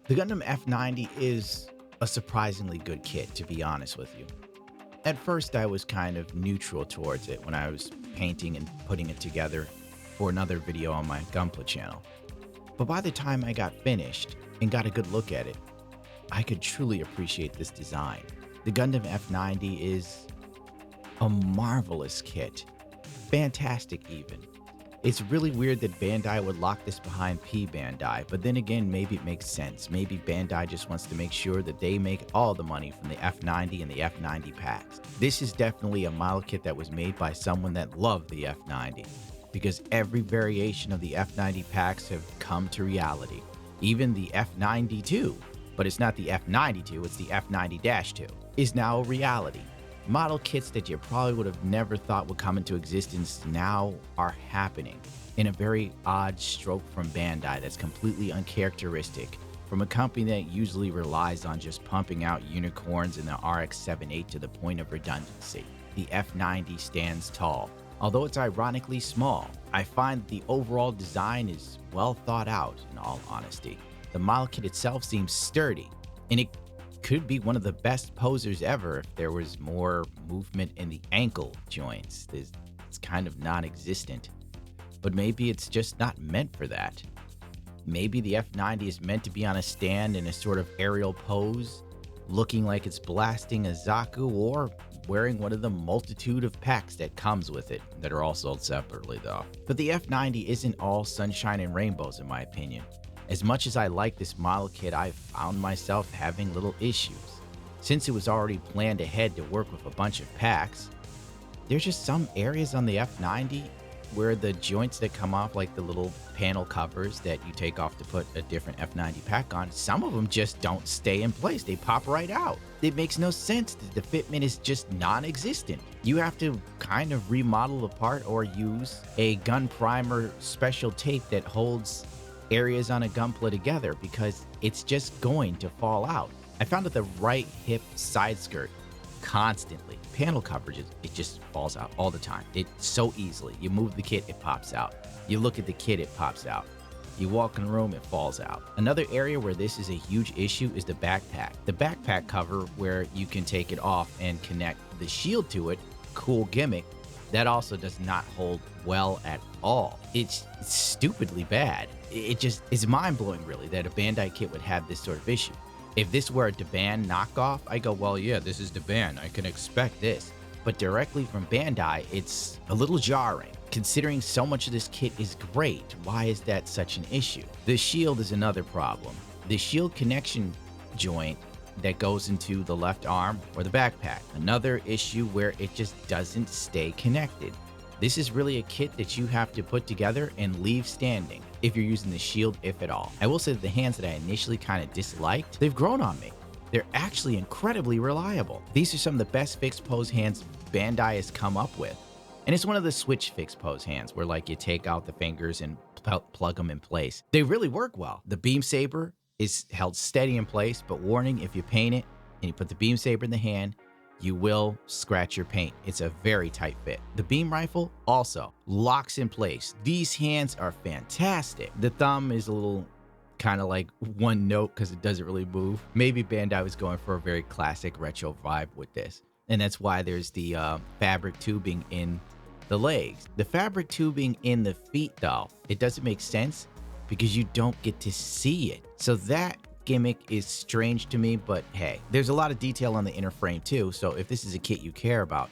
The Gundam F90 is a surprisingly good kit, to be honest with you. At first, I was kind of neutral towards it when I was painting and putting it together for another video on my Gunpla channel. But by the time I got finished and got a good look at it, I could truly appreciate this design. The Gundam F90 is a marvelous kit. Fantastic even. It's really weird that Bandai would lock this behind P Bandai, but then again, maybe it makes sense. Maybe Bandai just wants to make sure that they make all the money from the F90 and the F90 packs. This is definitely a model kit that was made by someone that loved the F90, because every variation of the F90 packs have come to reality. Even the F92, but it's not the F92, it's the F90-2, is now a reality. Model kits that you probably would have never thought would come into existence now are happening in a very odd stroke from Bandai that's completely uncharacteristic from a company that usually relies on just pumping out unicorns in the RX-78 to the point of redundancy. The F90 stands tall. Although it's ironically small, I find that the overall design is well thought out in all honesty. The model kit itself seems sturdy, and it could be one of the best posers ever if there was more movement in the ankle joints. It's kind of non-existent, but maybe it's just not meant for that. Maybe the F90 is meant to be on a stand in a sort of aerial pose, looking like it's blasting a Zaku or wearing one of the multitude of packs that comes with it that are all sold separately though. But the F90 isn't all sunshine and rainbows in my opinion. As much as I like this model kit, I found myself having little issues. Since it was already planned ahead to work with a bunch of packs, there's just some areas on the F90 where the joints that come off, like the little panel covers that you take off to put a different F90 pack on, some of them just don't stay in place. They pop right out. It makes no sense. The fitment is just non-existent. You have to kind of remodel the part or use a gun primer special tape that holds areas on a Gunpla together because it's just going to fall out. I found that the right hip side skirt constantly, panel coverage, it just falls out all the time. It so easily. You move the kit, it pops out. You look at the kit, it pops out. You walk in the room, it falls out. Another area where this is a huge issue is the backpack. The backpack cover where you can take it off and connect the shield to it, cool gimmick, that also does not hold well at all. It's stupidly bad. It just is mind-blowing really that a Bandai kit would have this sort of issue. If this were a Daban knockoff, I go, well, yeah, this is Daban. I can expect this. But directly from Bandai, it's a little jarring. Considering so much of this kit is great, why is that such an issue? The shield is another problem. The shield connection joint that goes into the left arm or the backpack. Another issue where it just doesn't stay connected. This is really a kit that you have to put together and leave standing if you're using the shield, if at all. I will say that the hands that I initially kind of disliked, they've grown on me. They're actually incredibly reliable. These are some of the best fixed pose hands Bandai has come up with. And it's one of the switch fixed pose hands where like you take out the fingers and plug them in place. They really work well. The beam saber is held steady in place, but warning, if you paint it and you put the beam saber in the hand, you will scratch your paint. It's a very tight fit. The beam rifle also locks in place. These hands are fantastic. The thumb is a little kind of like one note because it doesn't really move. Maybe Bandai was going for a very classic retro vibe with this. And that's why there's the fabric tubing in the legs. The fabric tubing in the feet though, it doesn't make sense because you don't get to see it. So that gimmick is strange to me, but hey, there's a lot of detail on the inner frame too, so if this is a kit you care about,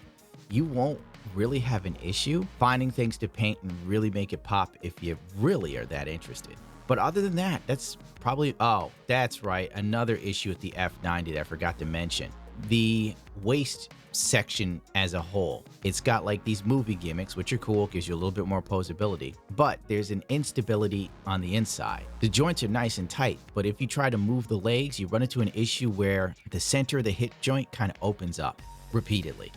you won't really have an issue finding things to paint and really make it pop if you really are that interested. But other than that, that's probably, oh, that's right, another issue with the F90 that I forgot to mention. The waist section as a whole. It's got like these movie gimmicks, which are cool, gives you a little bit more posability, but there's an instability on the inside. The joints are nice and tight, but if you try to move the legs, you run into an issue where the center of the hip joint kind of opens up repeatedly.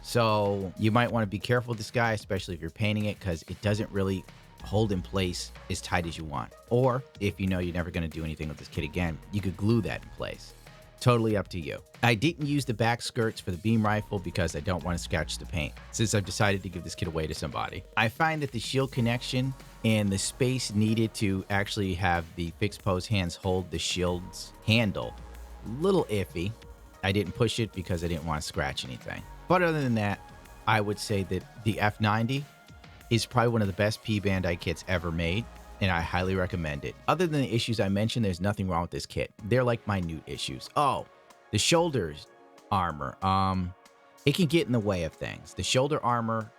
So you might want to be careful with this guy, especially if you're painting it, because it doesn't really hold in place as tight as you want. Or if you know you're never going to do anything with this kit again, you could glue that in place. Totally up to you. I didn't use the back skirts for the beam rifle because I don't want to scratch the paint, since I've decided to give this kit away to somebody. I find that the shield connection and the space needed to actually have the fixed pose hands hold the shield's handle, little iffy. I didn't push it because I didn't want to scratch anything. But other than that, I would say that the F90 is probably one of the best P-Bandai kits ever made, and I highly recommend it. Other than the issues I mentioned, there's nothing wrong with this kit. They're like minute issues. Oh, the shoulders armor. It can get in the way of things. The shoulder armor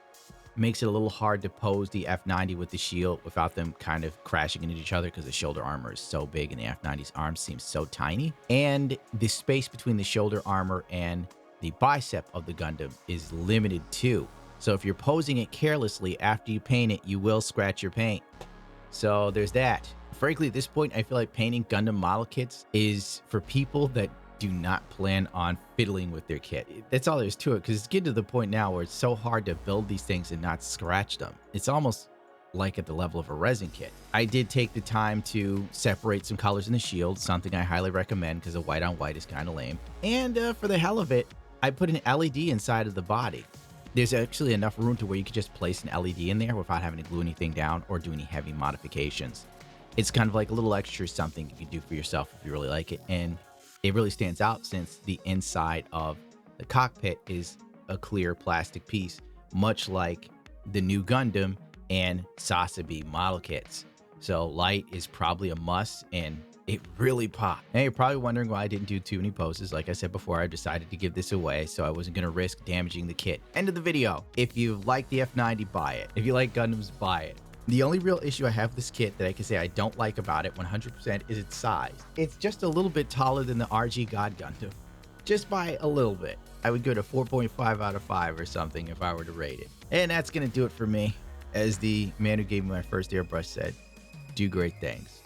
makes it a little hard to pose the F90 with the shield without them kind of crashing into each other, because the shoulder armor is so big and the F90's arm seems so tiny. And the space between the shoulder armor and the bicep of the Gundam is limited too. So if you're posing it carelessly after you paint it, you will scratch your paint. So there's that. Frankly, at this point, I feel like painting Gundam model kits is for people that do not plan on fiddling with their kit. That's all there is to it, because it's getting to the point now where it's so hard to build these things and not scratch them. It's almost like at the level of a resin kit. I did take the time to separate some colors in the shield, something I highly recommend because the white on white is kind of lame. And for the hell of it, I put an LED inside of the body. There's actually enough room to where you could just place an LED in there without having to glue anything down or do any heavy modifications. It's kind of like a little extra something you can do for yourself if you really like it. And it really stands out since the inside of the cockpit is a clear plastic piece, much like the new Gundam and Sasabi model kits. So light is probably a must, and it really popped. Now you're probably wondering why I didn't do too many poses. Like I said before, I decided to give this away, so I wasn't going to risk damaging the kit. End of the video. If you like the F90, buy it. If you like Gundams, buy it. The only real issue I have with this kit that I can say I don't like about it 100% is its size. It's just a little bit taller than the RG God Gundam. Just by a little bit. I would go to 4.5 out of 5 or something if I were to rate it. And that's going to do it for me. As the man who gave me my first airbrush said, do great things.